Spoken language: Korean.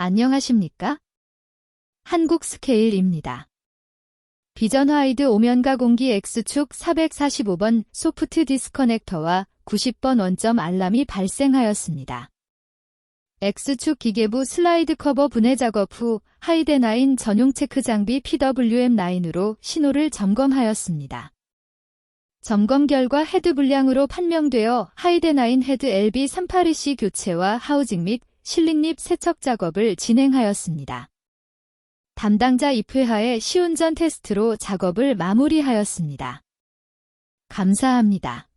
안녕하십니까? 한국 스케일입니다. 비전 화이드 오면가 공기 X축 445번 소프트 디스커넥터와 90번 원점 알람이 발생하였습니다. X축 기계부 슬라이드 커버 분해 작업 후 하이덴9 전용 체크 장비 PWM9으로 신호를 점검하였습니다. 점검 결과 헤드 불량으로 판명되어 하이덴9 헤드 LB382C 교체와 하우징 및 실링립 세척 작업을 진행하였습니다. 담당자 입회하에 시운전 테스트로 작업을 마무리하였습니다. 감사합니다.